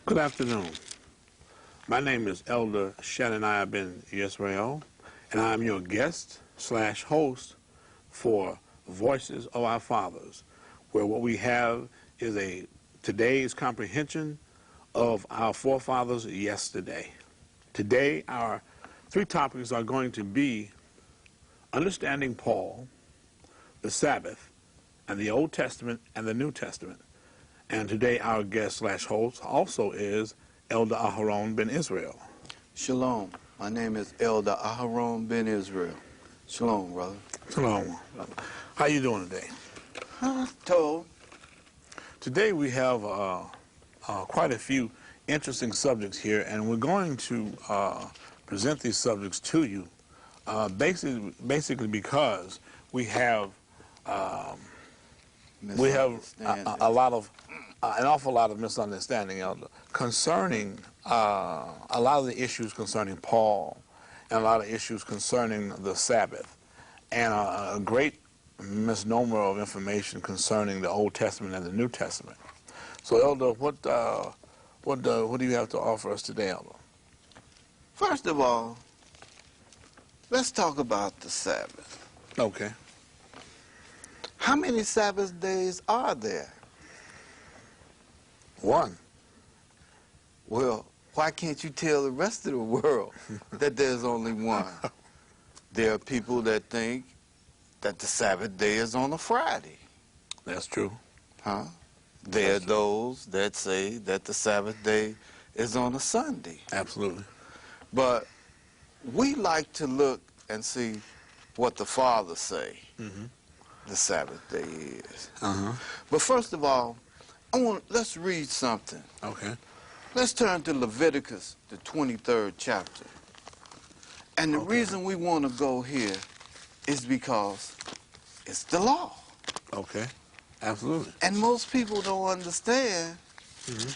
Good afternoon. My name is Elder Shananiah Ben Israel, and I'm your guest / host for Voices of Our Fathers, where what we have is today's comprehension of our forefathers yesterday. Today, our three topics are going to be understanding Paul, the Sabbath, and the Old Testament and the New Testament. And today our guest / host also is Elder Aharon Ben Israel. Shalom. My name is Elder Aharon Ben Israel. Shalom, brother. Shalom. How you doing today? Told. Today we have quite a few interesting subjects here, and we're going to present these subjects to you basically because we have an awful lot of misunderstanding concerning a lot of the issues concerning Paul and a lot of issues concerning the Sabbath, and a great misnomer of information concerning the Old Testament and the New Testament. So, Elder, what do you have to offer us today, Elder? First of all, let's talk about the Sabbath. Okay. How many Sabbath days are there? One. Well, why can't you tell the rest of the world that there's only one? There are people that think that the Sabbath day is on a Friday. That's true. Huh? There are those that say that the Sabbath day is on a Sunday. Absolutely. But we like to look and see what the Father say the Sabbath day is. But first of all, let's read something. Okay. Let's turn to Leviticus, the 23rd chapter. And the reason we want to go here is because it's the law. Okay. Absolutely. And most people don't understand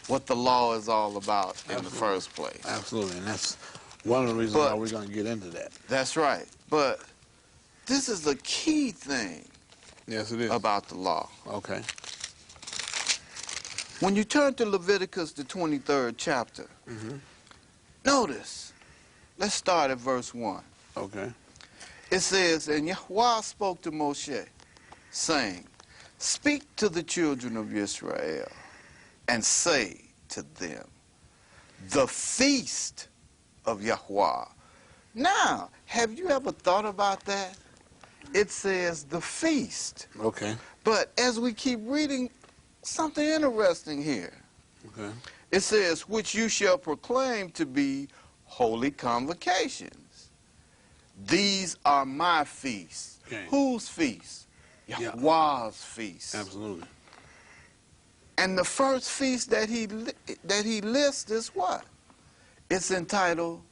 what the law is all about in the first place. Absolutely. And that's one of the reasons why we're going to get into that. That's right. But this is a key thing. Yes, it is. About the law. Okay. When you turn to Leviticus, the 23rd chapter, notice, let's start at verse 1. Okay. It says, "And Yahweh spoke to Moshe, saying, Speak to the children of Israel, and say to them, the feast of Yahweh." Now, have you ever thought about that? It says the feast. Okay. But as we keep reading, something interesting here. Okay. It says, "Which you shall proclaim to be holy convocations. These are my feasts." Okay. Whose feast? Yahweh's feast. Absolutely. And the first feast that he lists is what? It's entitled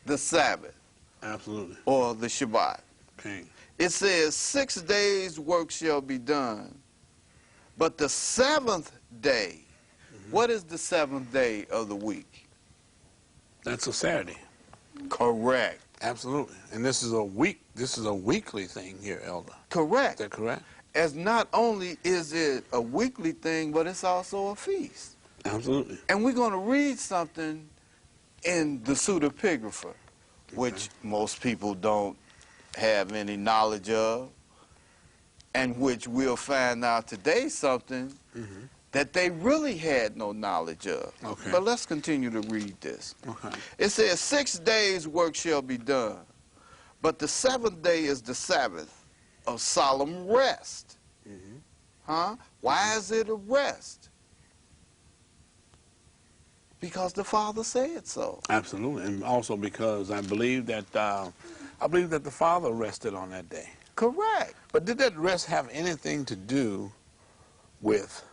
the Sabbath. Absolutely. Or the Shabbat. Okay. It says, 6 days work shall be done, but the seventh day, what is the seventh day of the week? That's a Saturday. Correct. Absolutely. And this is a weekly thing here, Elder. Correct. Is that correct? As not only is it a weekly thing, but it's also a feast. Absolutely. And we're going to read something in the pseudepigrapha, which most people don't have any knowledge of, and which we'll find out today something that they really had no knowledge of. Okay. But let's continue to read this. Okay. It says, 6 days work shall be done, but the seventh day is the Sabbath of solemn rest. Why is it a rest? Because the Father said so. Absolutely. And also because I believe that the Father rested on that day. Correct. But did that rest have anything to do with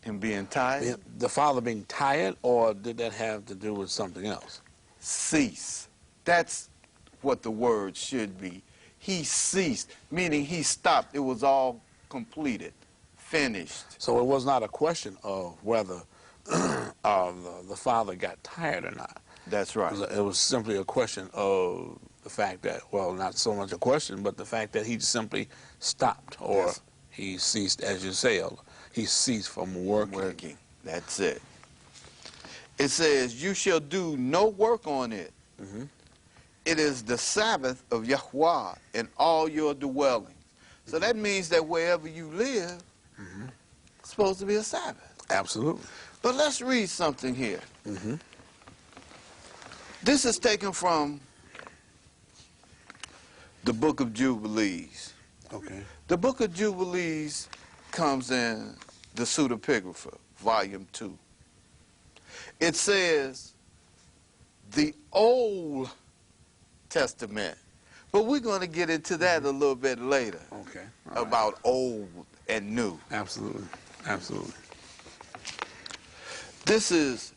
Him being tired? the Father being tired, or did that have to do with something else? Cease. That's what the word should be. He ceased, meaning he stopped. It was all completed, finished. So it was not a question of whether the Father got tired or not. That's right. It was simply a question of the fact that, well, not so much a question, but the fact that he simply stopped, or he ceased, as you say, he ceased from working. That's it. it says, you shall do no work on it. Mm-hmm. It is the Sabbath of Yahweh in all your dwellings. So that means that wherever you live, Mm-hmm. it's supposed to be a Sabbath. Absolutely. But let's read something here. Mm-hmm. This is taken from the book of Jubilees. Okay. The book of Jubilees comes in the Pseudepigrapha, volume 2. It says the Old Testament, but we're going to get into that a little bit later. Okay. All About old and new. right. Absolutely. Absolutely. This is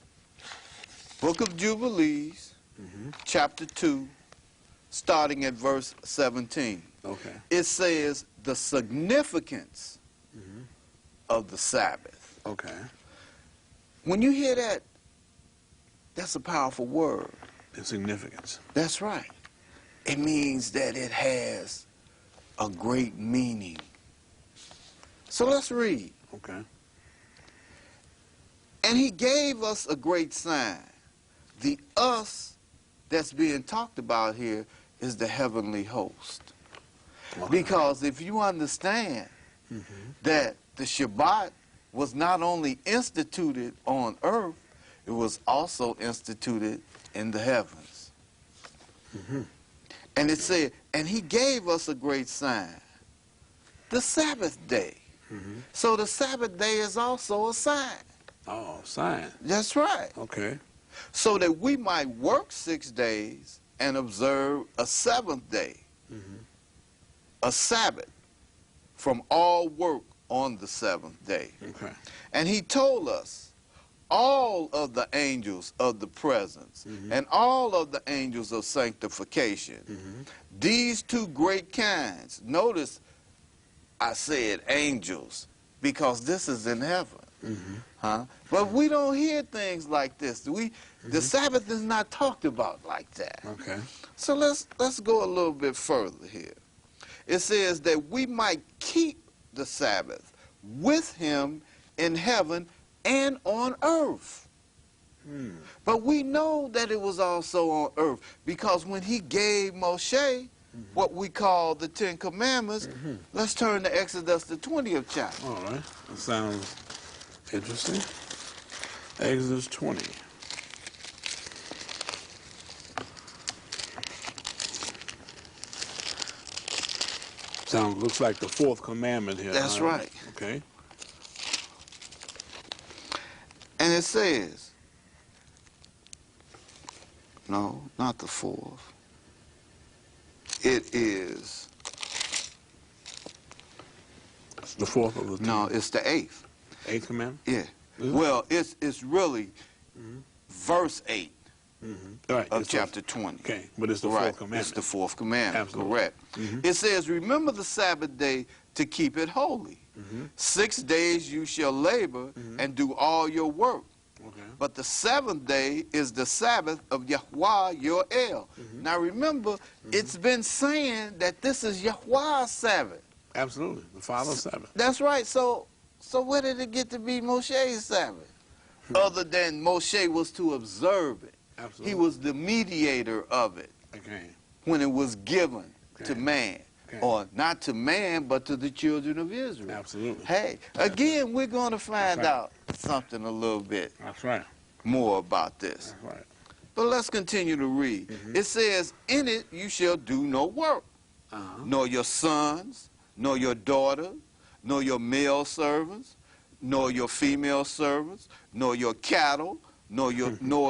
book of Jubilees, Mm-hmm. chapter 2, starting at verse 17. Okay. It says the significance Mm-hmm. of the Sabbath. Okay. When you hear that, that's a powerful word. The significance. That's right. It means that it has a great meaning. So let's read. Okay. And he gave us a great sign. The us that's being talked about here is the heavenly host. Okay. Because if you understand Mm-hmm. that the Shabbat was not only instituted on earth, it was also instituted in the heavens. Mm-hmm. And it said, and he gave us a great sign, the Sabbath day. Mm-hmm. So the Sabbath day is also a sign. Oh, sign. That's right. Okay. So that we might work 6 days and observe a 7th day, Mm-hmm. a Sabbath, from all work on the 7th day. Okay. And he told us, all of the angels of the presence Mhm. and all of the angels of sanctification, Mm-hmm. these two great kinds. Notice I said angels because this is in heaven. Mm-hmm. Huh? But we don't hear things like this. The Sabbath is not talked about like that. Okay. So let's go a little bit further here. It says that we might keep the Sabbath with him in heaven and on earth. Hmm. But we know that it was also on earth because when he gave Moshe what we call the 10 Commandments, Mhm. let's turn to Exodus, the 20th chapter. All right. That sounds interesting. Exodus 20. Looks like the 4th commandment here. That's huh? right. Okay. And it says, no, not the 4th. It is, It's the 4th of the no, it's the 8th. 8th commandment? Yeah. Is it? Well, it's really verse 8 Mm-hmm. Right. of it's chapter 20. Okay, but it's the 4th Right, commandment. it's the 4th commandment, Absolutely. correct. Mhm. It says, remember the Sabbath day to keep it holy. Mhm. 6 days you shall labor and do all your work. Okay. But the 7th day is the Sabbath of Yahweh your El. Now remember, it's been saying that this is Yahweh's Sabbath. Absolutely. The Father's Sabbath. That's right. So where did it get to be Moshe's Sabbath? Other than Moshe was to observe it. Absolutely. He was the mediator of it Okay. when it was given to Okay. man. Okay. Or not to man, but to the children of Israel. Absolutely. Hey, again, we're going to find That's right. out something a little bit That's right. more about this. That's right. But let's continue to read. It says, in it you shall do no work, Uh-huh. nor your sons, nor your daughters, nor your male servants, nor your female servants, nor your cattle, nor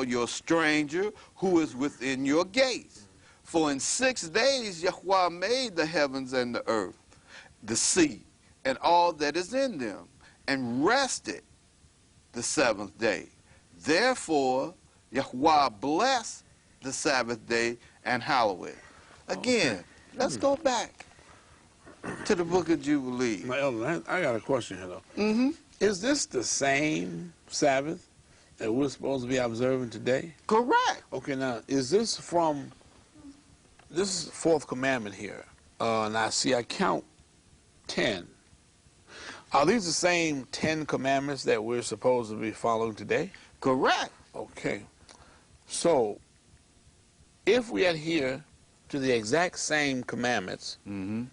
your stranger who is within your gates. For in 6 days Yahweh made the heavens and the earth, the sea, and all that is in them, and rested the 7th day. Therefore Yahweh blessed the Sabbath day and hallowed it. Again, let's go back to the book of Jubilee. Now, Elder, I got a question here, though. Mm-hmm. Is this the same Sabbath that we're supposed to be observing today? Correct. Okay, now, is this from, this is 4th commandment here. And I count 10. Are these the same 10 commandments that we're supposed to be following today? Correct. Okay. So, if we adhere to the exact same commandments, 10,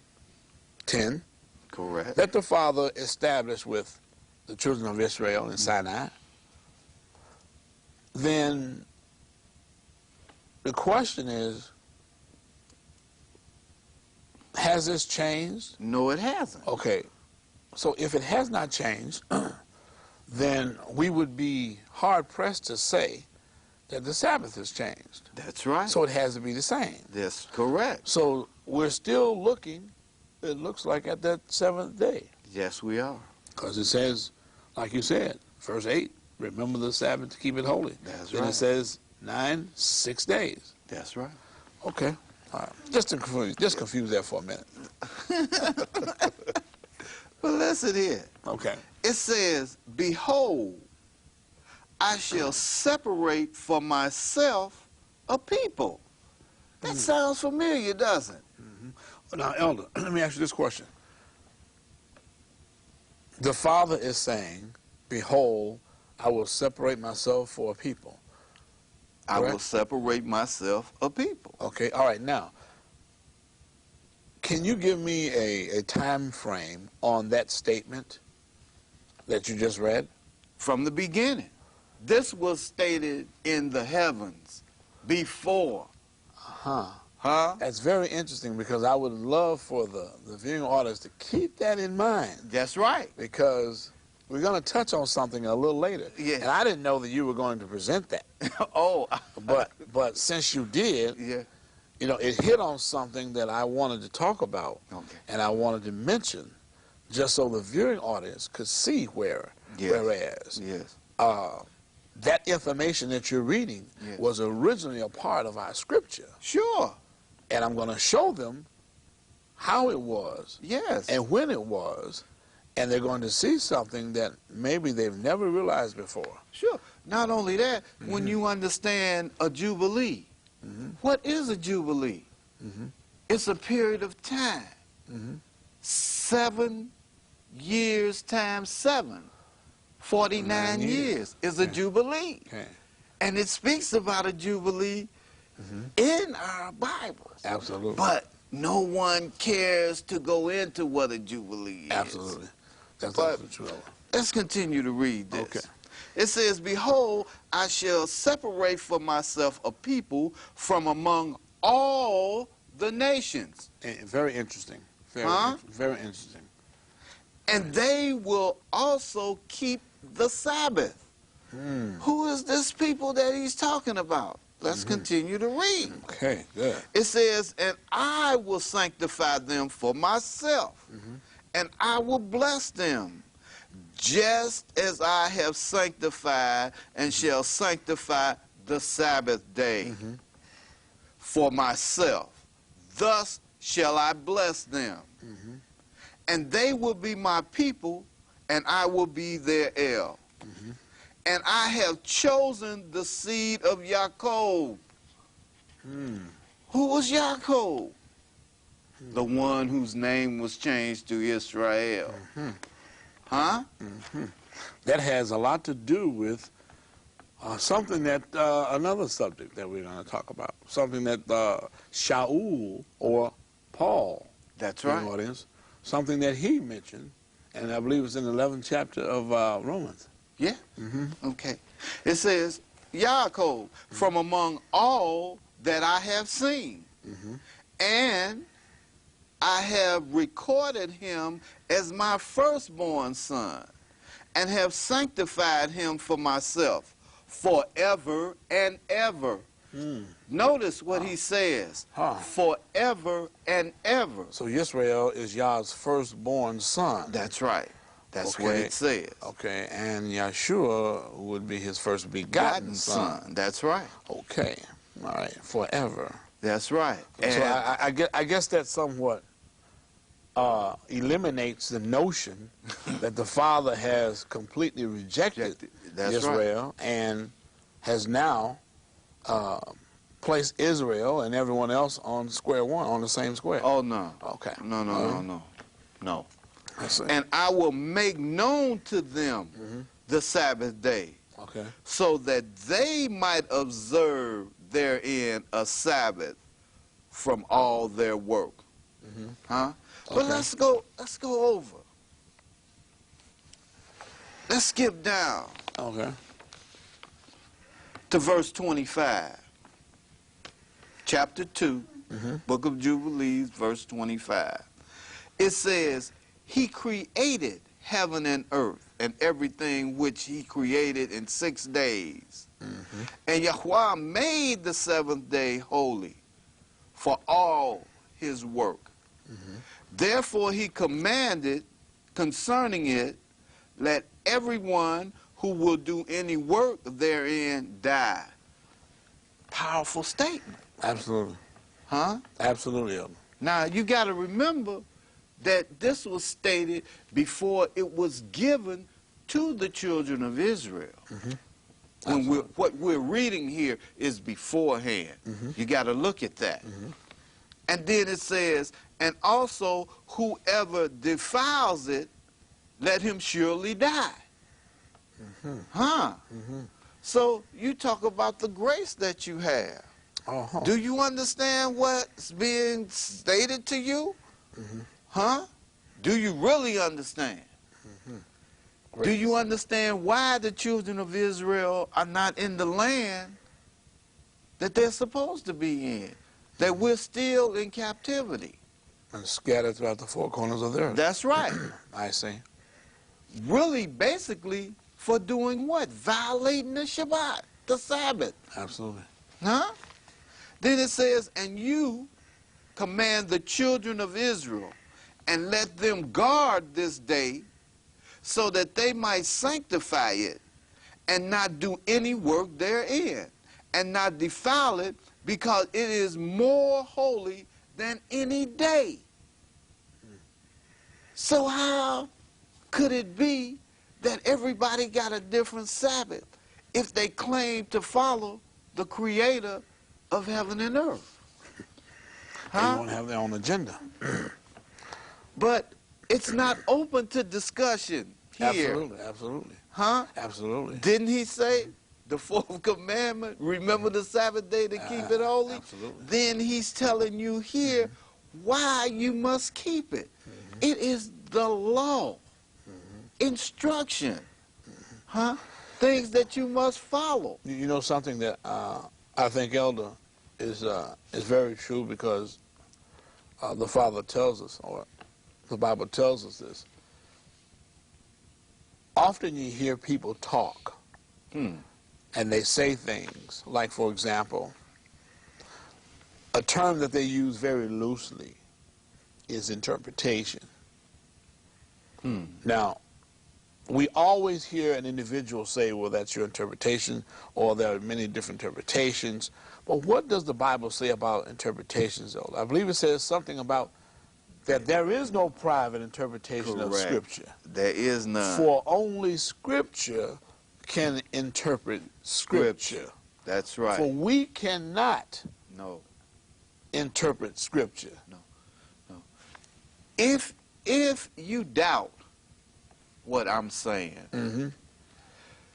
Correct. that the Father established with the children of Israel in Sinai, then the question is, has this changed? No, it hasn't. Okay. So if it has not changed, then we would be hard-pressed to say that the Sabbath has changed. That's right. So it has to be the same. That's correct. So we're still looking, it looks like, at that seventh day. Yes, we are. Because it says, like you said, verse 8, remember the Sabbath to keep it holy. That's then right. It says 9, 6 days. That's right. Okay. All right. Just confuse that for a minute. But listen here. Okay. It says, behold, I shall separate for myself a people. That sounds familiar, doesn't it? Now, Elder, let me ask you this question. The Father is saying, behold, I will separate myself for a people. I will Correct? separate myself a people. Okay, all right. Now, can you give me a time frame on that statement that you just read? From the beginning. This was stated in the heavens before. Huh. Huh? That's very interesting, because I would love for the viewing audience to keep that in mind, That's right. because we're going to touch on something a little later. Yeah. And I didn't know that you were going to present that. Oh. But since you did, Yeah. you know, it hit on something that I wanted to talk about. Okay. And I wanted to mention, just so the viewing audience could see whereas Yes. that information that you're reading Yes. was originally a part of our scripture. Sure. And I'm going to show them how it was Yes. and when it was, and they're going to see something that maybe they've never realized before. Sure. Not only that, when you understand a jubilee, what is a jubilee? It's a period of time. 7 years times 7, 49 years is a jubilee. Okay. And it speaks about a jubilee in our Bibles. Absolutely. But no one cares to go into what a jubilee is. Absolutely. That's But- absolutely true. Let's continue to read this. Okay. It says, behold, I shall separate for myself a people from among all the nations, Very interesting. Huh? Very interesting. and they will also keep the Sabbath. Who is this people that he's talking about? Let's continue to read. Okay, good. It says, and I will sanctify them for myself, and I will bless them, just as I have sanctified and shall sanctify the Sabbath day for myself. Thus shall I bless them. And they will be my people, and I will be their El. And I have chosen the seed of Jacob. Who was Jacob? The one whose name was changed to Israel. Huh? That has a lot to do with something that, another subject that we're going to talk about. Something that Shaul, or Paul, That's in the right. audience, something that he mentioned, and I believe it's in the 11th chapter of Romans. Yeah? Okay. It says, Yaakov, from among all that I have seen, and I have recorded him as my firstborn son, and have sanctified him for myself forever and ever. Notice what he says, forever and ever. So Israel is Yah's firstborn son. That's right. That's what Okay. it says. Okay, and Yeshua would be his first begotten son. That's right. Okay, all right, forever. That's right. So I guess that somewhat eliminates the notion that the Father has completely rejected That's Israel and has now placed Israel and everyone else on square one, on the same square. Oh, no. Okay. No. I see. And I will make known to them the Sabbath day. Okay. so that they might observe therein a Sabbath from all their work. Huh? But Okay. let's go over. Let's skip down Okay. to verse 25. Chapter 2, Book of Jubilees, verse 25. It says, he created heaven and earth and everything which he created in 6 days. And Yahweh made the seventh day holy for all his work. Therefore he commanded concerning it, let everyone who will do any work therein die. Powerful statement. Absolutely. Huh? Absolutely, Elder. Now, you got to remember that this was stated before it was given to the children of Israel. When what we're reading here is beforehand. You got to look at that. And then it says, and also whoever defiles it, let him surely die. Huh? So you talk about the grace that you have. Do you understand what's being stated to you? Huh? Do you really understand? Do you understand why the children of Israel are not in the land that they're supposed to be in? That we're still in captivity. And scattered throughout the four corners of the earth. That's right. I see. Really, basically, for doing what? Violating the Shabbat, the Sabbath. Absolutely. Huh? Then it says, and you command the children of Israel, and let them guard this day, so that they might sanctify it, and not do any work therein, and not defile it, because it is more holy than any day. So how could it be that everybody got a different Sabbath if they claim to follow the Creator of heaven and earth? They won't have their own agenda. But it's not open to discussion here. Absolutely, absolutely. Huh? Absolutely. Didn't he say the fourth commandment, remember the Sabbath day to keep it holy? Absolutely. Then he's telling you here why you must keep it. It is the law, instruction, huh? Things that you must follow. You know something that I think, Elder, is very true, because the Father tells us, or the Bible tells us this. Often you hear people talk, and they say things like, for example, a term that they use very loosely is interpretation. Now, we always hear an individual say, well, that's your interpretation, or there are many different interpretations. But what does the Bible say about interpretations, though? I believe it says something about that there is no private interpretation of Scripture. There is none. For only Scripture can interpret Scripture. That's right. For we cannot interpret Scripture. If you doubt what I'm saying,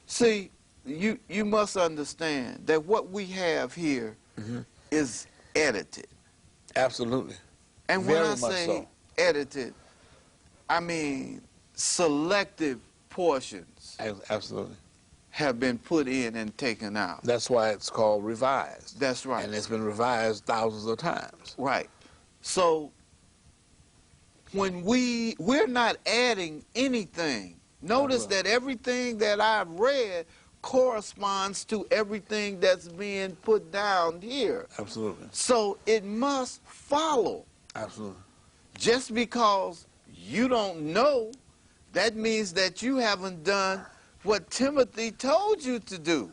see, you must understand that what we have here is edited. Absolutely. And when I say edited, I mean selective portions. Absolutely. Have been put in and taken out. That's why it's called revised. That's right. And it's been revised thousands of times. Right. So when we're not adding anything. Notice that everything that I've read corresponds to everything that's being put down here. Absolutely. So it must follow. Absolutely. Just because you don't know, that means that you haven't done what Timothy told you to do.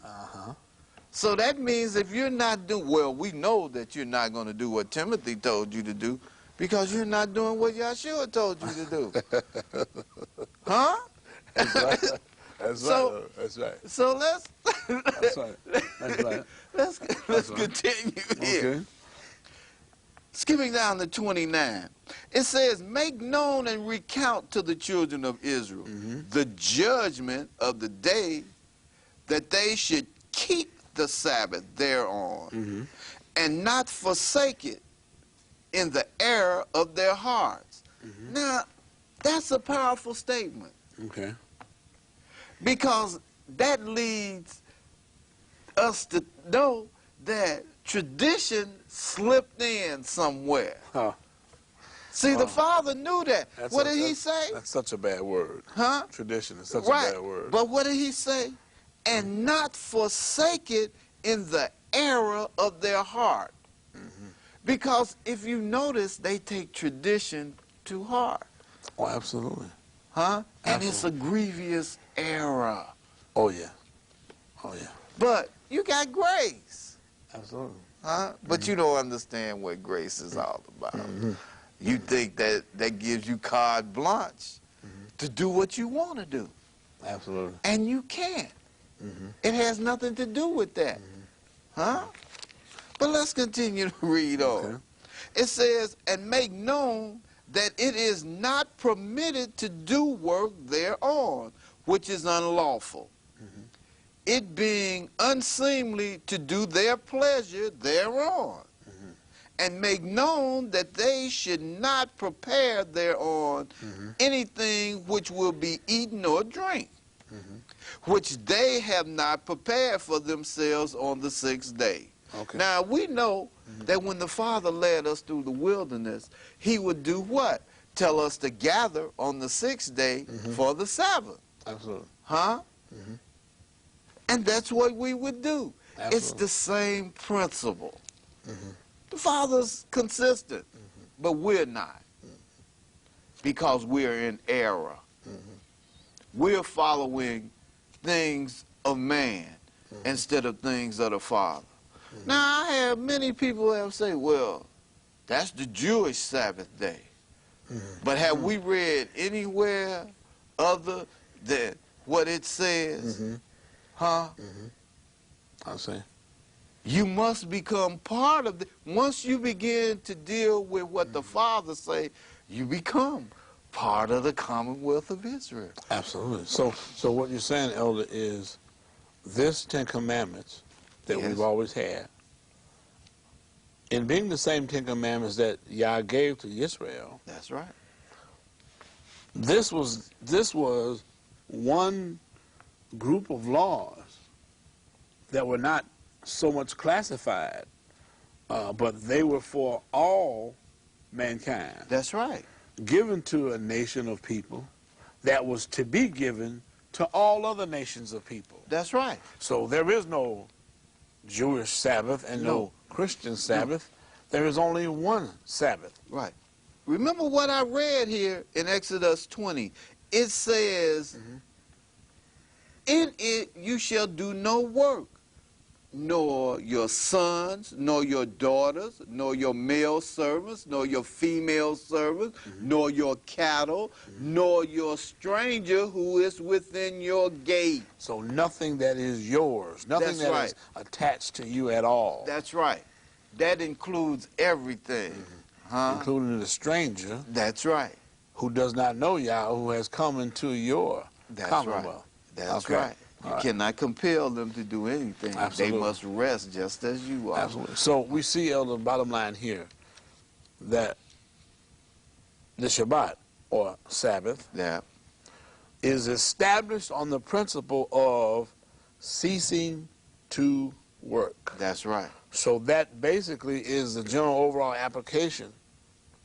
So that means if you're not doing, well, we know that you're not going to do what Timothy told you to do, because you're not doing what Yahshua told you to do. Huh? That's right. That's so, right. That's right. So let's That's right. That's right. let's continue here. Okay. Skipping down to 29, it says, make known and recount to the children of Israel the judgment of the day that they should keep the Sabbath thereon, and not forsake it in the error of their hearts. Now, that's a powerful statement. Okay. Because that leads us to know that tradition slipped in somewhere. Huh. See, the Father knew that. What did he say? That's such a bad word. Huh? Tradition is such Right. a bad word. But what did he say? And not forsake it in the error of their heart. Because if you notice, they take tradition to heart. Oh, absolutely. Huh? And Absolutely. it's a grievous error. Oh, yeah. Oh, yeah. But you got grace. Absolutely. Huh? But you don't understand what grace is all about. You think that gives you carte blanche to do what you want to do. Absolutely. And you can't. It has nothing to do with that. Huh? But let's continue to read on. Okay. It says, and make known that it is not permitted to do work thereon, which is unlawful. It being unseemly to do their pleasure thereon. And make known that they should not prepare thereon anything which will be eaten or drink, which they have not prepared for themselves on the 6th day. Okay. Now, we know that when the Father led us through the wilderness, he would do what? Tell us to gather on the 6th day for the Sabbath. Absolutely. Huh? And that's what we would do. Absolutely. It's the same principle. The Father's consistent, but we're not, because we're in error. We're following things of man instead of things of the Father. Now, I have many people that say, well, that's the Jewish Sabbath day. But have we read anywhere other than what it says? Huh? I'll say. You must become part of the, once you begin to deal with what the Father say, you become part of the Commonwealth of Israel. Absolutely. So what you're saying, Elder, is this 10 Commandments that Yes. we've always had, in being the same 10 Commandments that Yah gave to Israel, That's right. this was one group of laws that were not so much classified, but they were for all mankind, That's right. given to a nation of people that was to be given to all other nations of people. That's right. So there is no Jewish Sabbath and no No. Christian Sabbath. There is only one Sabbath. Right. Remember what I read here in Exodus 20. It says, in it you shall do no work, nor your sons, nor your daughters, nor your male servants, nor your female servants, nor your cattle, nor your stranger who is within your gate. So nothing that is yours, nothing That's that right. is attached to you at all, That's right. That includes everything. Huh? including the stranger That's right. who does not know Yah, who has come into your That's commonwealth. right. That's Okay. right. You All right. cannot compel them to do anything. Absolutely. They must rest just as you are. Absolutely. So we see, Elder, bottom line here, that the Shabbat, or Sabbath, Yeah. is established on the principle of ceasing to work. That's right. So that basically is the general overall application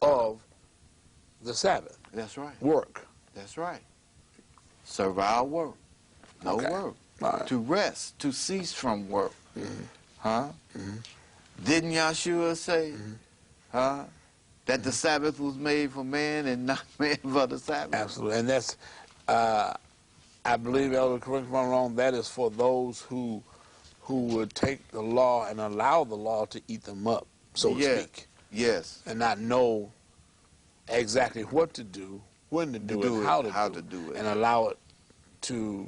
of the Sabbath. That's right. Work. That's right. Servile work. No Okay. work. All right. To rest, to cease from work. Huh? Didn't Yahshua say, huh, that the Sabbath was made for man and not man for the Sabbath? Absolutely. And that's, I believe, Elder, correct me if I'm wrong, that is for those who would take the law and allow the law to eat them up, so to Yeah. speak, Yes. and not know exactly what to do, when to do it, how to do it, and allow it to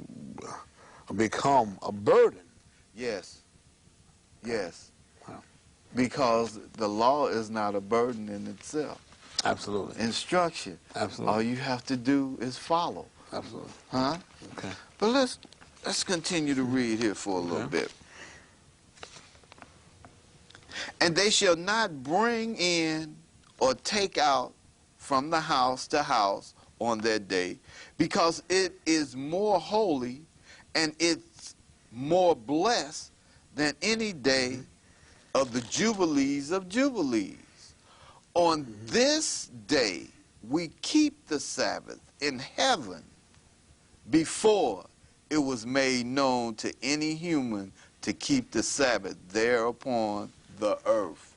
become a burden. Yes. Yes. Wow. Because the law is not a burden in itself. Absolutely. Instruction. Absolutely. All you have to do is follow. Absolutely. Huh? Okay. But let's let's continue to read here for a little bit. And they shall not bring in or take out from the house to house on that day, because it is more holy and it's more blessed than any day of the jubilees of jubilees. On this day we keep the Sabbath in heaven before it was made known to any human to keep the Sabbath there upon the earth.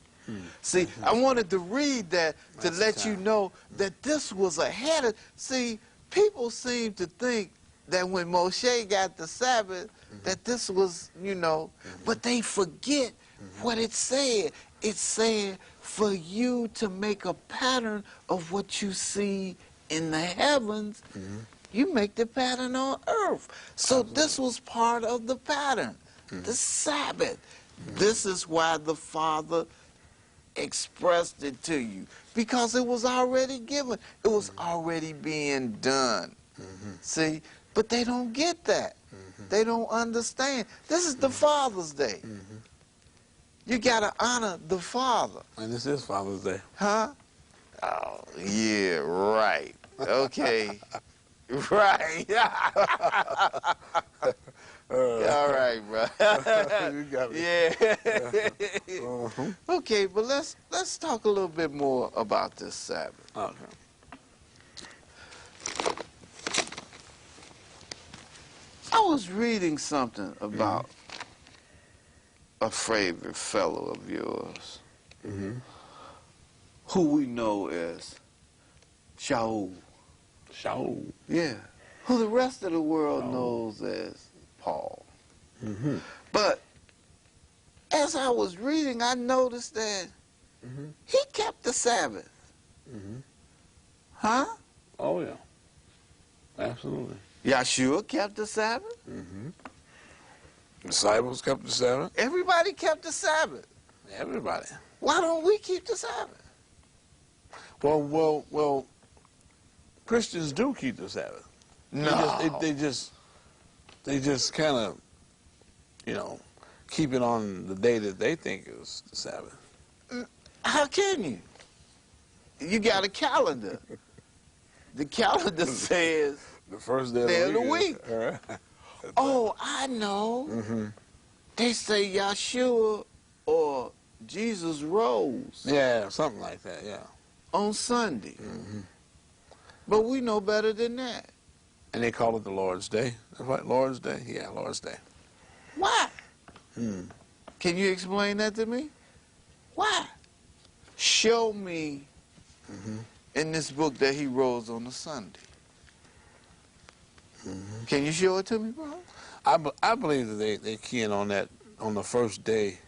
See, I wanted to read that to let you know that this was ahead of... See, people seem to think that when Moshe got the Sabbath, that this was, you know, but they forget what it said. It said for you to make a pattern of what you see in the heavens, you make the pattern on earth. So this was part of the pattern, the Sabbath. This is why the Father expressed it to you, because it was already given. It was already being done. See? But they don't get that. They don't understand. This is the Father's Day. You got to honor the Father. And this is Father's Day. Huh? Oh, yeah, right. Okay. Right. All right, bro. You got it. Yeah. Okay, but let's talk a little bit more about this Sabbath. Okay. I was reading something about a favorite fellow of yours, who we know as Shaul. Shaul. Yeah. Who the rest of the world knows as Paul. But as I was reading, I noticed that he kept the Sabbath. Huh? Oh, yeah. Absolutely. Yeshua kept the Sabbath. Disciples kept the Sabbath. Everybody kept the Sabbath. Everybody. Why don't we keep the Sabbath? Well, Christians do keep the Sabbath. No. They just kind of, you know, keep it on the day that they think is the Sabbath. How can you? You got a calendar. The calendar says The first day of the week. All right. Oh, I know. They say Yeshua or Jesus rose. Yeah, something like that, yeah. On Sunday. But we know better than that. And they call it the Lord's Day. That's right, Lord's Day? Yeah, Lord's Day. Why? Can you explain that to me? Why? Show me in this book that he rose on a Sunday. Can you show it to me, bro? I believe that they key in on that on the first day,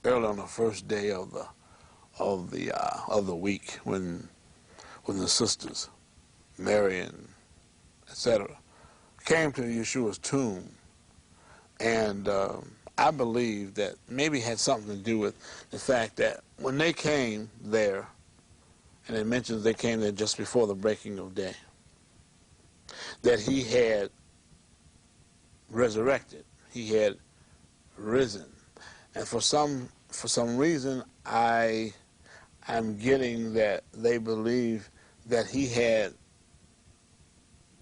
early on the first day of the week when the sisters, Mary and etc., came to Yeshua's tomb, and I believe that maybe it had something to do with the fact that when they came there, and it mentions they came there just before the breaking of day, that he had resurrected, he had risen, and for some reason I'm getting that they believe that he had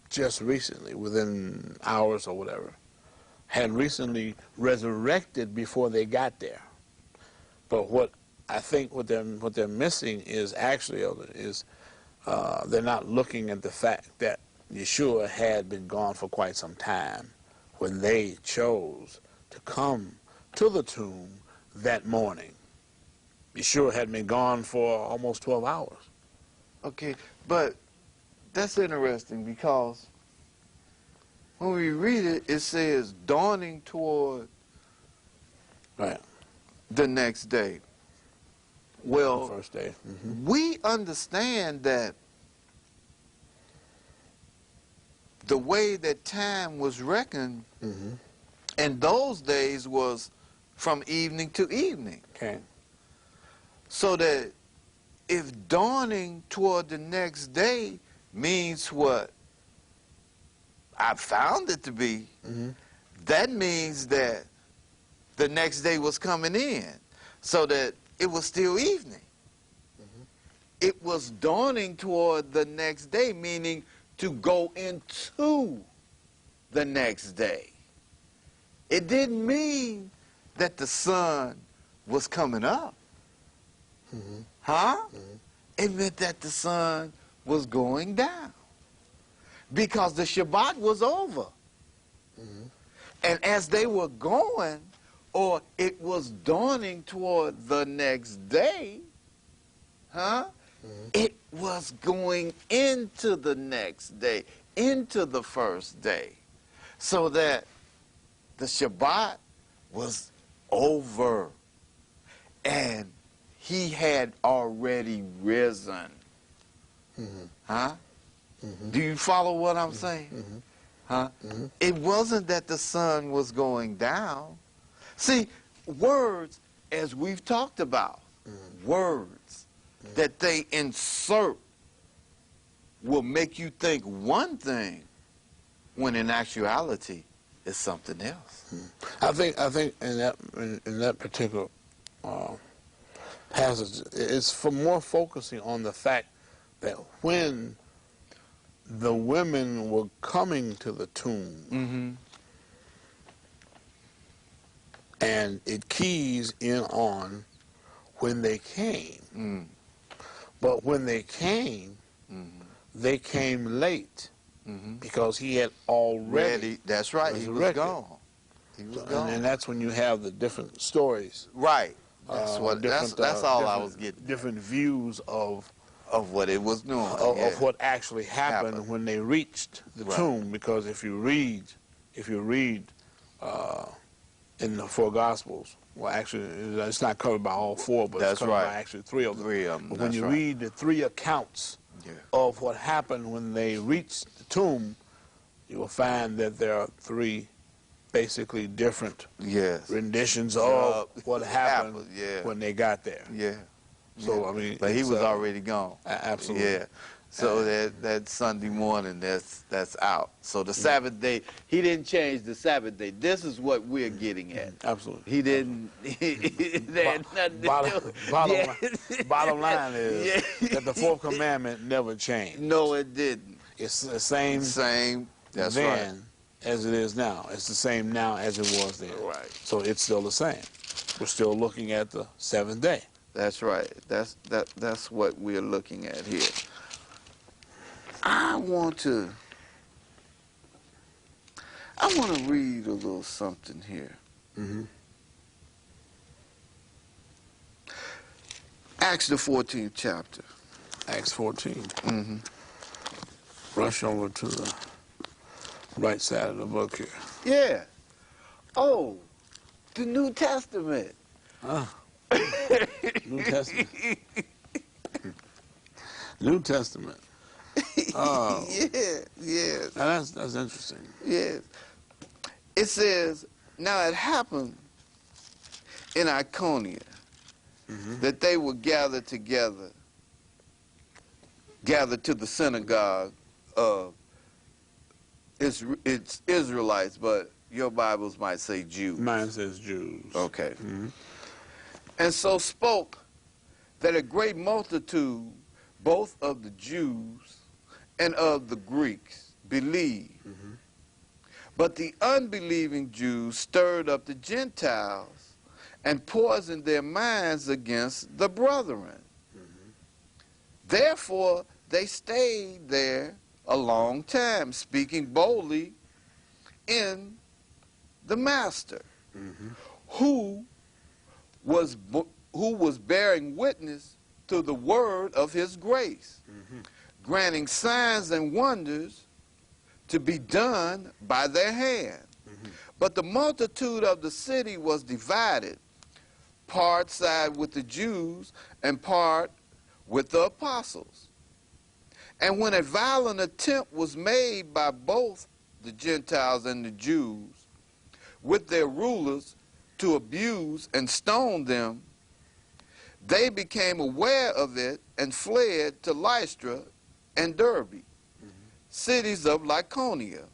just recently, within hours or whatever, had recently resurrected before they got there. But what I think what they're missing is actually they're not looking at the fact that Yeshua had been gone for quite some time when they chose to come to the tomb that morning. Yeshua had been gone for almost 12 hours. Okay, but that's interesting because when we read it, it says dawning toward the next day. Well, The first day. we understand that the way that time was reckoned in those days was from evening to evening. Okay. So that if dawning toward the next day means what I found it to be, that means that the next day was coming in, so that it was still evening. It was dawning toward the next day, meaning to go into the next day. It didn't mean that the sun was coming up. Huh? It meant that the sun was going down, because the Shabbat was over. And as they were going, or it was dawning toward the next day, it was going into the next day, into the first day, so that the Shabbat was over and he had already risen. Do you follow what I'm saying? It wasn't that the sun was going down. See, words, as we've talked about, words that they insert will make you think one thing when in actuality it's something else. I think in that particular passage, it's for more focusing on the fact that when the women were coming to the tomb, and it keys in on when they came. But when they came late, because he had already that's right, he was gone. He was gone. And that's when you have the different stories. Right. That's that's all I was getting. Different views of what it was doing. Of what actually happened when they reached the tomb. Because if you read in the four Gospels, well, actually, it's not covered by all four, but it's covered by actually three of them. But when you read the three accounts of what happened when they reached the tomb, you will find that there are three basically different renditions of what happened when they got there. So I mean, but he was already gone. Absolutely. So that Sunday morning, that's out. So the Sabbath day, he didn't change the Sabbath day. This is what we're getting at. Absolutely. He didn't. Bottom line is that the fourth commandment never changed. No, it didn't. It's the same. That's then right. as it is now. It's the same now as it was then. Right. So it's still the same. We're still looking at the seventh day. That's right. That's what we're looking at here. I want to read a little something here. Acts the 14th chapter. Acts 14. Rush over to the right side of the book here. Yeah. Oh, the New Testament. New Testament. New Testament. Oh. Yeah. Now that's interesting. Yes. It says, now it happened in Iconium that they were gathered to the synagogue of it's Israelites, but your Bibles might say Jews. Mine says Jews. Okay. And so spoke that a great multitude, both of the Jews and of the Greeks, believed. But the unbelieving Jews stirred up the Gentiles and poisoned their minds against the brethren. Therefore, they stayed there a long time, speaking boldly in the Master, who was bearing witness to the word of his grace, granting signs and wonders to be done by their hand. But the multitude of the city was divided, part side with the Jews and part with the apostles. And when a violent attempt was made by both the Gentiles and the Jews with their rulers to abuse and stone them, they became aware of it and fled to Lystra and Derbe, cities of Lycaonia,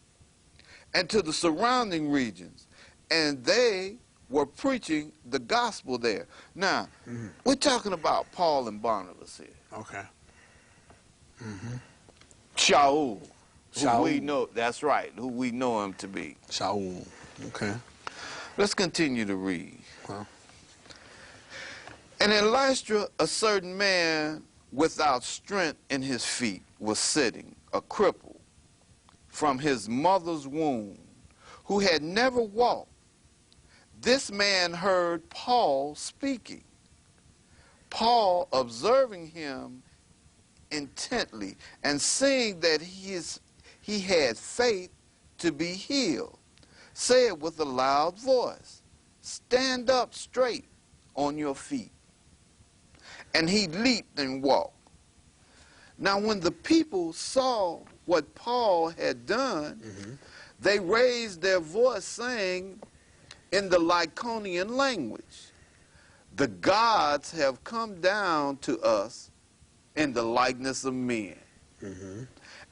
and to the surrounding regions, and they were preaching the gospel there. Now, we're talking about Paul and Barnabas here. Okay. Shaul, who Shaul. we know, that's right, who we know him to be. Shaul. Okay. Let's continue to read. Well. And in Lystra, a certain man without strength in his feet was sitting, a cripple, from his mother's womb, who had never walked. This man heard Paul speaking. Paul, observing him intently and seeing that he had faith to be healed, said with a loud voice, "Stand up straight on your feet." And he leaped and walked. Now when the people saw what Paul had done, they raised their voice, saying in the Lycaonian language, "The gods have come down to us in the likeness of men."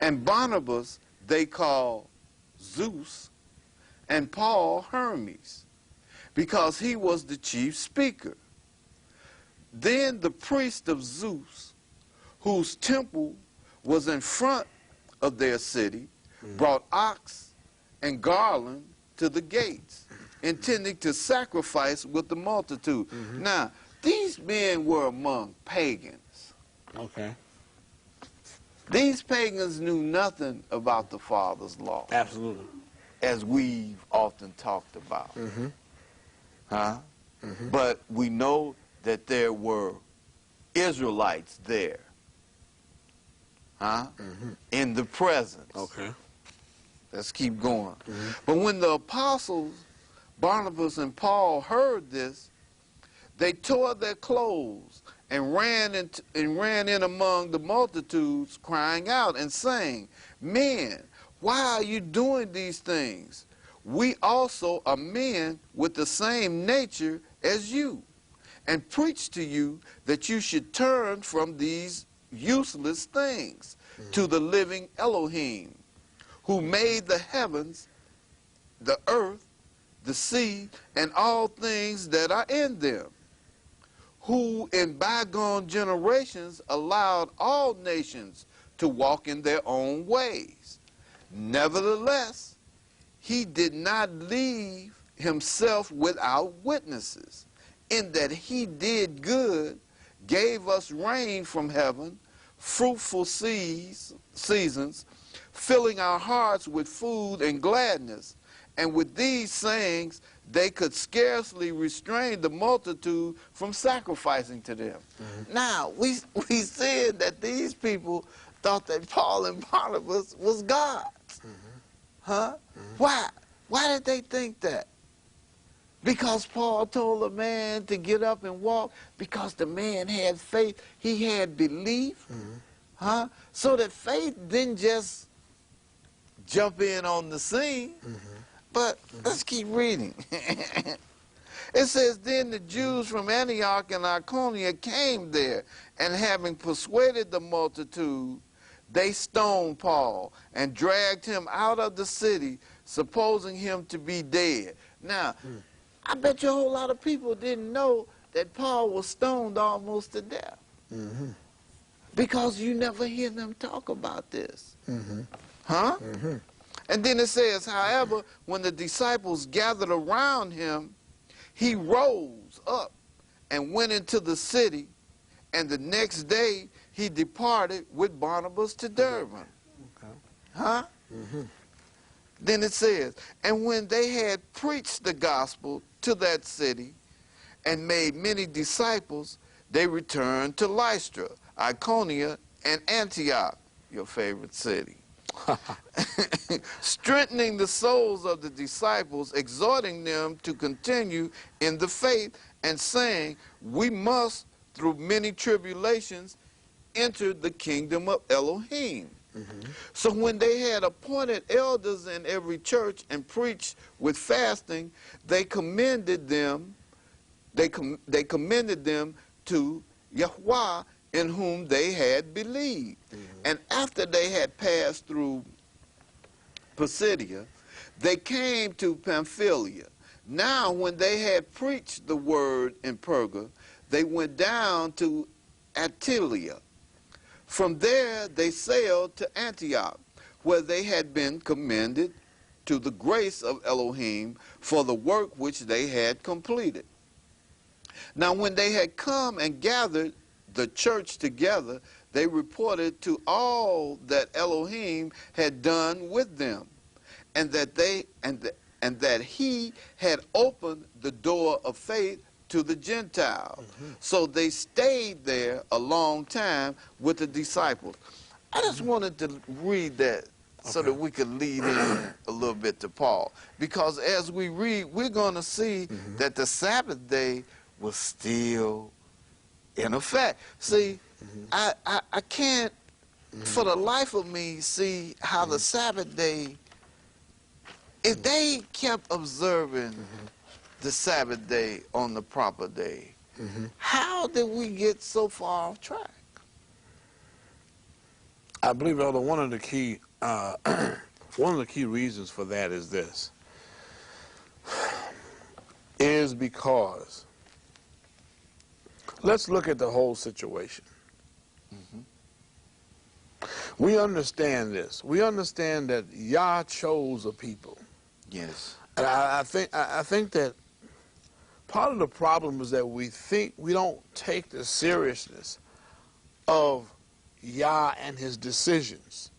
And Barnabas they call Zeus, and Paul Hermes, because he was the chief speaker. Then the priest of Zeus, whose temple was in front of their city, brought ox and garland to the gates, intending to sacrifice with the multitude. Now, these men were among pagans. Okay. These pagans knew nothing about the Father's law, Absolutely. as we've often talked about. But we know that there were Israelites there, in the presence. Okay. Let's keep going. But when the apostles, Barnabas and Paul, heard this, they tore their clothes and ran in among the multitudes, crying out and saying, "Men, why are you doing these things? We also are men with the same nature as you, and preach to you that you should turn from these useless things to the living Elohim, who made the heavens, the earth, the sea, and all things that are in them, who in bygone generations allowed all nations to walk in their own ways. Nevertheless, he did not leave himself without witnesses, in that he did good, gave us rain from heaven, fruitful seasons, filling our hearts with food and gladness. And with these sayings, they could scarcely restrain the multitude from sacrificing to them." Now, we said that these people thought that Paul and Barnabas was gods. Why? Why did they think that? Because Paul told a man to get up and walk, because the man had faith, he had belief. So that faith didn't just jump in on the scene. But let's keep reading. It says, "Then the Jews from Antioch and Iconium came there, and having persuaded the multitude, they stoned Paul and dragged him out of the city, supposing him to be dead." Now, I bet you a whole lot of people didn't know that Paul was stoned almost to death. Because you never hear them talk about this. And then it says, "However, when the disciples gathered around him, he rose up and went into the city, and the next day he departed with Barnabas to Durban." Then it says, "And when they had preached the gospel to that city and made many disciples, they returned to Lystra, Iconium, and Antioch," your favorite city, "strengthening the souls of the disciples, exhorting them to continue in the faith, and saying, we must, through many tribulations, enter the kingdom of Elohim." So when they had appointed elders in every church and preached with fasting, they commended them to Yahweh, in whom they had believed. And after they had passed through Pisidia, they came to Pamphylia. Now, when they had preached the word in Perga, they went down to Attalia. From there, they sailed to Antioch, where they had been commended to the grace of Elohim for the work which they had completed. Now, when they had come and gathered the church together, they reported to all that Elohim had done with them, and that he had opened the door of faith to the Gentiles. So they stayed there a long time with the disciples. I just wanted to read that so that we could lead in a little bit to Paul. Because as we read, we're going to see that the Sabbath day was still in effect. See, I can't, for the life of me, see how the Sabbath day, if they kept observing the Sabbath day on the proper day, how did we get so far off track? I believe, Elder, one of the key reasons for that is this, is because, let's look at the whole situation. We understand this. We understand that Yah chose a people. Yes. And I think that part of the problem is that we don't take the seriousness of Yah and his decisions.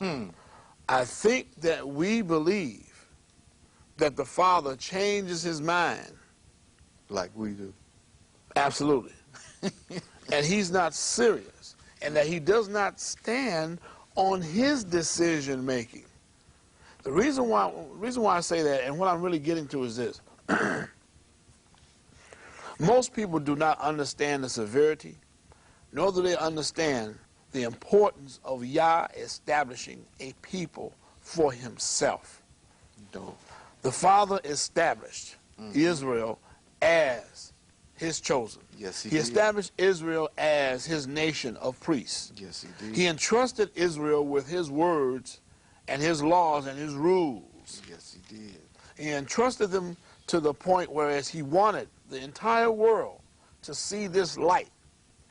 I think that we believe that the Father changes his mind. Like we do. Absolutely. And he's not serious. And that he does not stand on his decision making. The reason why I say that, and what I'm really getting to, is this. Most people do not understand the severity, nor do they understand the importance of Yah establishing a people for himself. No. The Father established Israel as his chosen. Yes, he did. did. Established Israel as his nation of priests. Yes, he did. He entrusted Israel with his words and his laws and his rules. Yes, he did. He entrusted them to the point whereas he wanted the entire world to see this light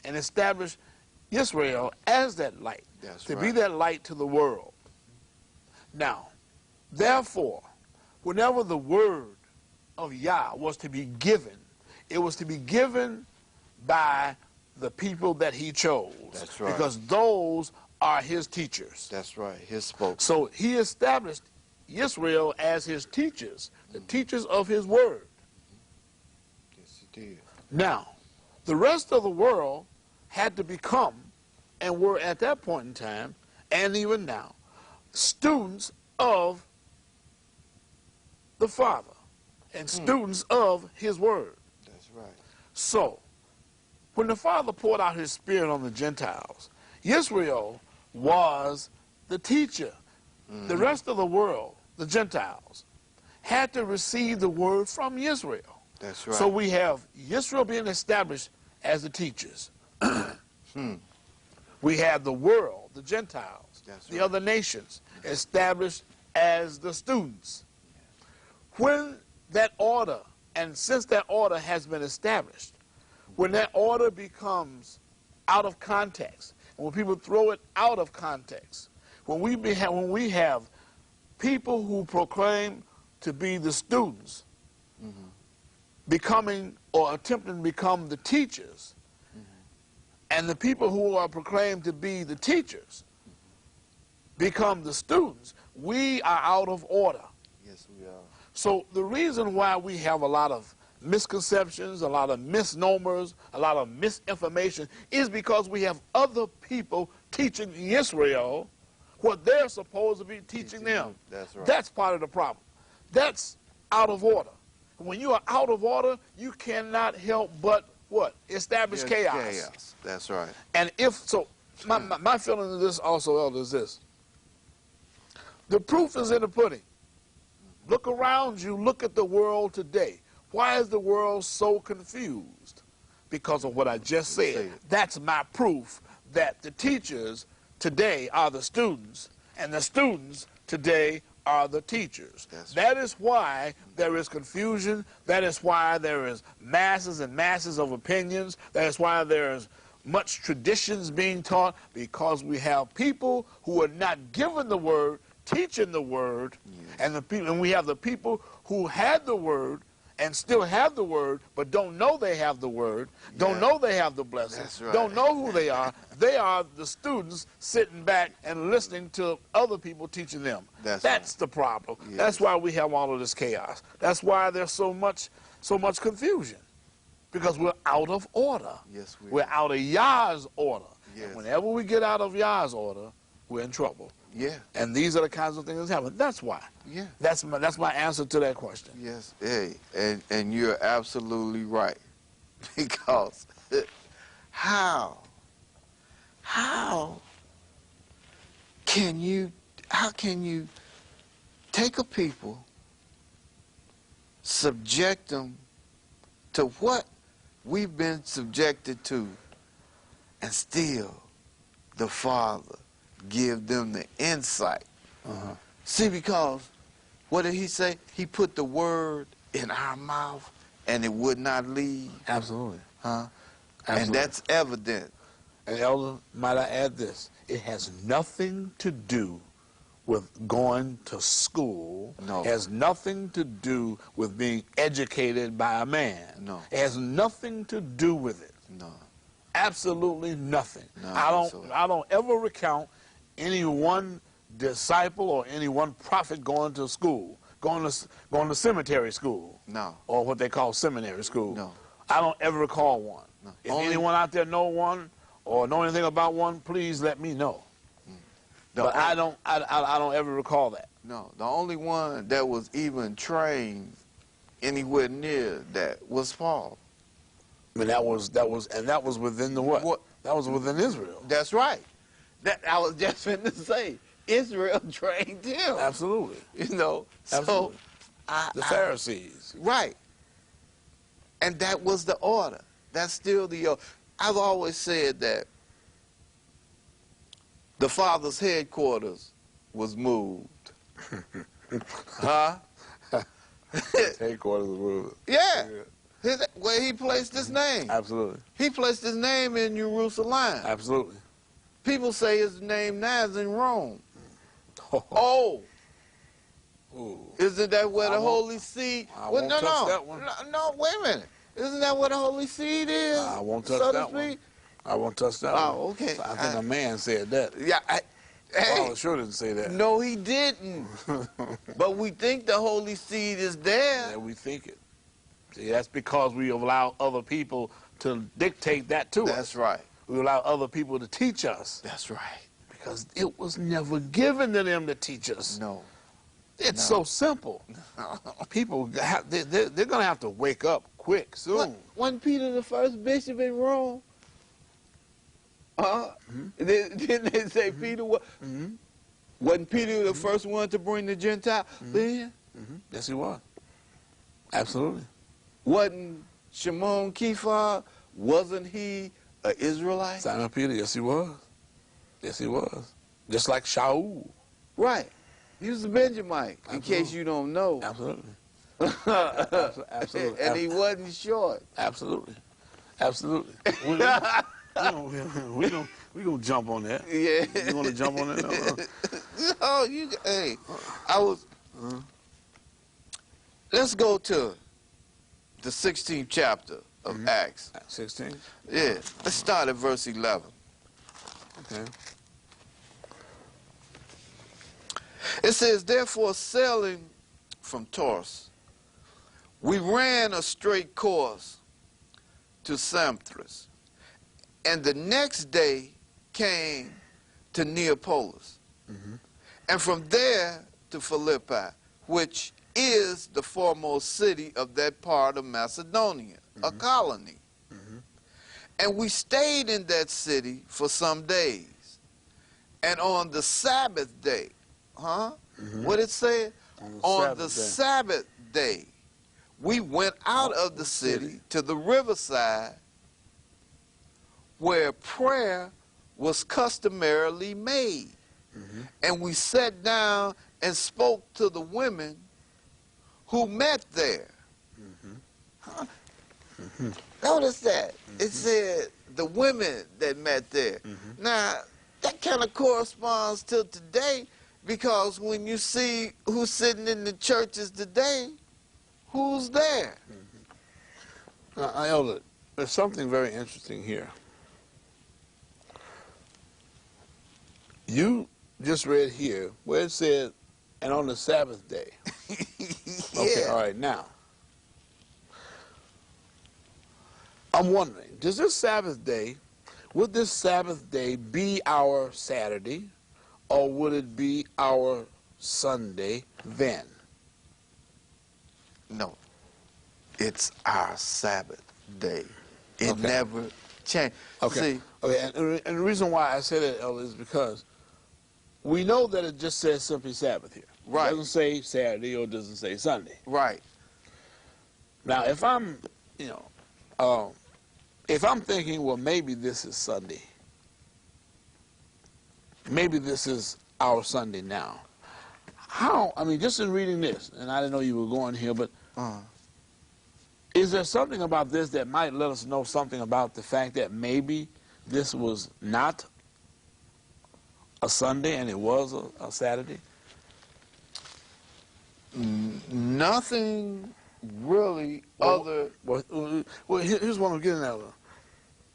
and establish Israel as that light, to be that light to the world. Now, therefore, whenever the word of Yah was to be given, it was to be given by the people that he chose. That's right. Because those are his teachers. That's right, his spokesman. So he established Israel as his teachers, the teachers of his word. Yes, he did. Now, the rest of the world had to become, and were at that point in time, and even now, students of the Father and students of his word. That's right. So, when the Father poured out his Spirit on the Gentiles, Israel was the teacher. The rest of the world, the Gentiles, had to receive the word from Israel. That's right. So we have Israel being established as the teachers. We have the world, the Gentiles, the other nations, established as the students. When that order, and since that order has been established, when that order becomes out of context, and when people throw it out of context, when we have people who proclaim to be the students becoming or attempting to become the teachers, and the people who are proclaimed to be the teachers become the students, we are out of order. Yes, we are. So the reason why we have a lot of misconceptions, a lot of misnomers, a lot of misinformation is because we have other people teaching Israel what they're supposed to be teaching them. That's right. That's part of the problem. That's out of order. When you are out of order, you cannot help but what? Establish chaos. Chaos. That's right. And if so, my feeling of this also, Elder, is this. The proof is in the pudding. Look around you. Look at the world today. Why is the world so confused? Because of what I just said. That's my proof that the teachers today are the students, and the students today are the teachers. That's That is why there is confusion. That is why there is masses and masses of opinions. That is why there is much traditions being taught, because we have people who are not given the word, teaching the word, and we have the people who had the word and still have the word, but don't know they have the word, don't know they have the blessing, That's right. don't know who they are. They are the students sitting back and listening to other people teaching them. That's That's right. the problem. Yes. That's why we have all of this chaos. That's why there's so much confusion, because we're out of order. Yes, we We're are. out of Yah's order. Yes. And whenever we get out of Yah's order, we're in trouble. Yeah. And these are the kinds of things that happen. That's why. Yeah. That's my answer to that question. Yes. Hey, and you're absolutely right. Because how can you take a people, subject them to what we've been subjected to, and still the Father give them the insight? See, because what did he say? He put the word in our mouth and it would not leave. Absolutely. Huh? Absolutely. And that's evident. And Elder, might I add this? It has nothing to do with going to school. No. It has nothing to do with being educated by a man. No. It has nothing to do with it. No. Absolutely nothing. No, I don't ever recount any one disciple or any one prophet going to school, going to cemetery school. No. Or what they call seminary school. No. I don't ever recall one. No. If Only- anyone out there know one or know anything about one, please let me know. But I don't ever recall that. No. The only one that was even trained anywhere near that was Paul. I mean, that was within the what? That was within Israel. That's right. That I was just going to say. Israel trained him. Absolutely. You know. Absolutely. So The Pharisees. right. And that was the order. That's still the order. I've always said that the Father's headquarters was moved. Huh? Headquarters was moved. Yeah. Where he placed his name. Absolutely. He placed his name in Jerusalem. Absolutely. People say his name now is in Rome. Oh. Ooh. Isn't that where the I won't- Holy Seed? I won't touch that one. No, wait a minute. Isn't that where the Holy Seed is? I won't touch so that to one. speak? I won't touch that one. Oh, okay. I think a man said that. Yeah. Hey, Paul sure didn't say that. no, he didn't. But we think the Holy Seed is there. Yeah, we think it. See, that's because we allow other people to dictate that to us. That's right. We allow other people to teach us, That's right. because it was never given to them to teach us. No. It's so simple. People, they're going to have to wake up quick soon. Wasn't Peter the first bishop in Rome? Didn't they say Peter was? Wasn't Peter the first one to bring the Gentile in? Yes, he was. Absolutely. Wasn't Shimon Kephar, wasn't he an Israelite? Simon Peter, yes, he was. Yes, he was. Just like Shaul. Right. He was a Benjamite, in Absolutely. case you don't know. Absolutely. Absolutely. And he wasn't short. Absolutely. Absolutely. We gonna jump on that. Yeah. You want to jump on that? Oh, hey, I was. Let's go to the 16th chapter of Acts. 16. Yeah, let's start at verse 11. Okay. It says, therefore, sailing from Taurus, we ran a straight course to Samothrace, and the next day came to Neapolis, and from there to Philippi, which is the foremost city of that part of Macedonia, a colony. And we stayed in that city for some days. And on the Sabbath day, what it say? On the Sabbath day, we went out of the city to the riverside where prayer was customarily made. And we sat down and spoke to the women who met there. Huh? Notice that. It said the women that met there. Now, that kind of corresponds to today, because when you see who's sitting in the churches today, who's there? Elder, there's something very interesting here. You just read here where it said, and on the Sabbath day. Yeah. Okay, all right, now. I'm wondering, does this Sabbath day, would this Sabbath day be our Saturday, or would it be our Sunday then? No. It's our Sabbath day. It Okay. never changed. Okay. See, Okay, and the reason why I say that, Elder, is because we know that it just says simply Sabbath here. Right. It doesn't say Saturday or it doesn't say Sunday. right. Now, if I'm, if I'm thinking, well, maybe this is Sunday, maybe this is our Sunday now. How, I mean, just in reading this, and I didn't know you were going here, but is there something about this that might let us know something about the fact that maybe this was not a Sunday and it was a Saturday? Nothing really other. Well, here's what I'm getting at.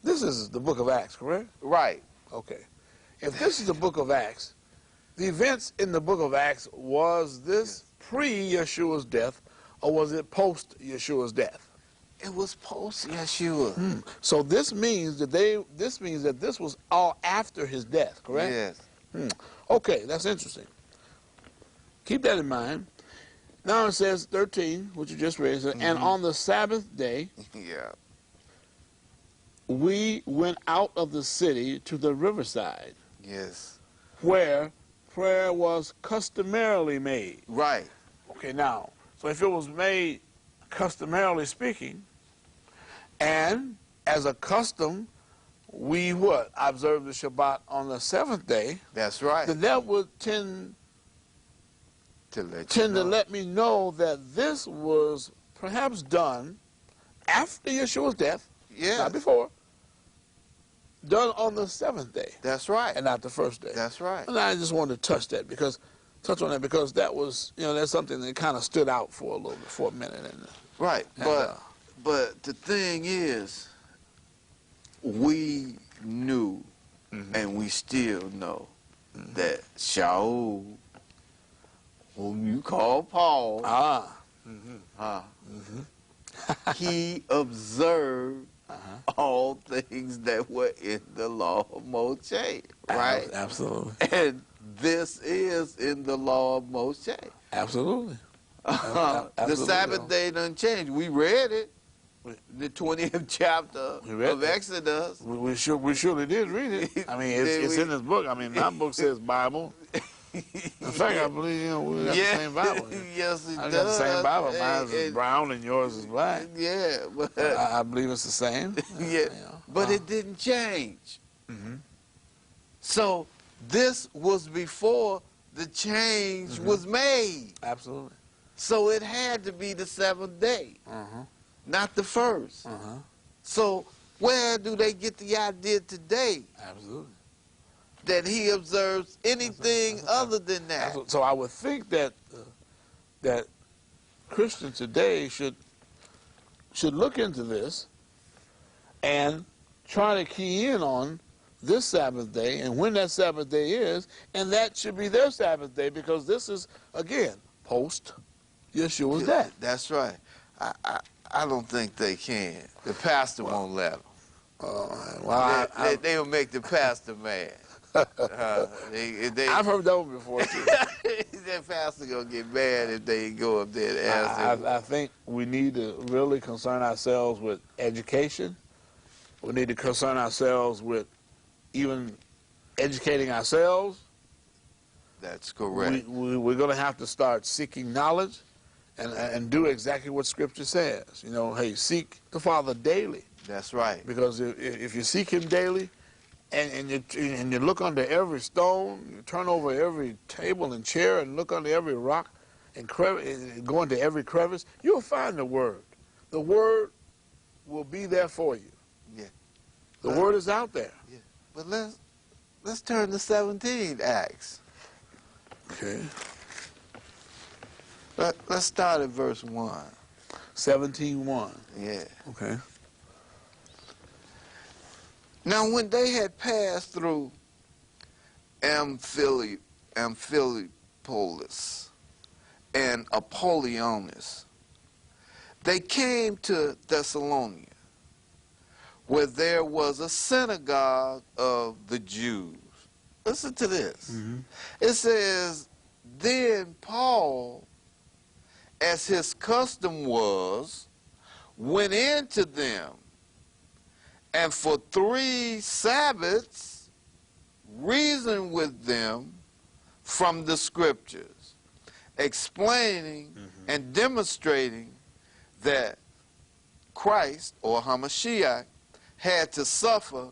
This is the book of Acts, correct? Right. Okay. If this is the book of Acts, the events in the book of Acts, was this pre-Yeshua's death or was it post-Yeshua's death? It was post Yeshua. So this means that this was all after his death, correct? Yes. Okay, that's interesting. Keep that in mind. Now it says 13, which you just read, and on the Sabbath day, Yeah. we went out of the city to the riverside, Yes. where prayer was customarily made. Right. Okay, now, so if it was made customarily speaking, and as a custom, we what? Observe the Shabbat on the seventh day, That's right. then that would tend To let me know that this was perhaps done after Yeshua's death, Yes. not before, done on the seventh day That's right. and not the first day. That's right. And I just wanted to touch on that because that was, that's something that kind of stood out for a little bit, for a minute. Right. But the thing is, we knew and we still know that Shaul, whom you call Paul, he observed all things that were in the law of Moshe, right? Absolutely. And this is in the law of Moshe. Absolutely. The Sabbath day doesn't change. We read it, the 20th chapter of Exodus. We surely did read it. I mean, it's in this book. I mean, my book says Bible. In fact, I believe we got the same Bible. Yes, it I does. got the same Bible. Mine is brown and yours is black. Yeah, but I believe it's the same. yeah, but it didn't change. So this was before the change was made. Absolutely. So it had to be the seventh day, not the first. So where do they get the idea today Absolutely. that he observes anything other than that? So I would think that that Christians today should look into this and try to key in on this Sabbath day and when that Sabbath day is, and that should be their Sabbath day because this is, again, post Yeshua's death. That's right. I don't think they can. The pastor won't let them. They'll make the pastor mad. I've heard that one before, too. That pastor going to get mad if they go up there to ask him. I think we need to really concern ourselves with education. We need to concern ourselves with even educating ourselves. That's correct. We're going to have to start seeking knowledge and do exactly what Scripture says. Hey, seek the Father daily. That's right. Because if you seek Him daily, and you look under every stone, you turn over every table and chair and look under every rock and go into every crevice, you'll find the Word. The Word will be there for you. Yeah. The Word is out there. Yeah. But let's turn to 17 Acts. Okay. Let's start at verse 1. 17:1. Yeah. Okay. Now when they had passed through Amphipolis and Apollonius, they came to Thessalonica, where there was a synagogue of the Jews. Listen to this. Mm-hmm. It says, then Paul, as his custom was, went into them, and for 3 Sabbaths reasoned with them from the Scriptures, explaining and demonstrating that Christ, or Hamashiach, had to suffer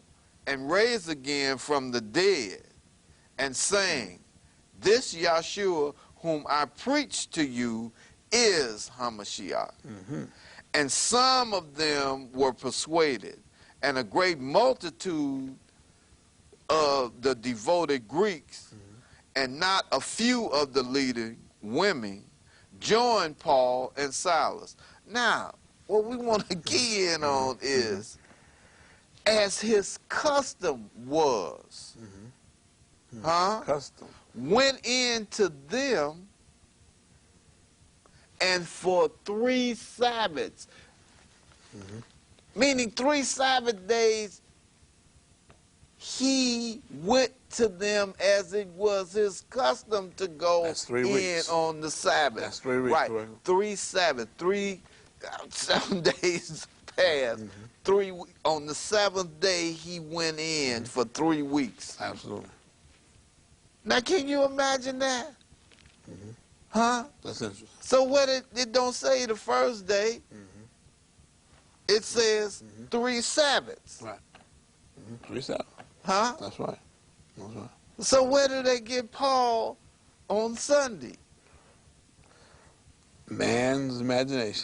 and raise again from the dead, and saying, this Yahshua whom I preach to you is Hamashiach. And some of them were persuaded, and a great multitude of the devoted Greeks, and not a few of the leading women, joined Paul and Silas. Now, what we want to key in on is, as his custom was, Custom. went into them, and for 3 Sabbaths, meaning 3 Sabbath days, he went to them as it was his custom to go That's 3 in weeks. on the Sabbath. That's 3 weeks, right? correct. 3 Sabbath, 7 days passed. On the 7th day, he went in for 3 weeks. Absolutely. Now, can you imagine that? Huh? That's interesting. So what it don't say the first day. It says 3 Sabbaths. Right. 3 Sabbaths. Huh? That's right. That's right. So where do they get Paul on Sunday? Man's imagination.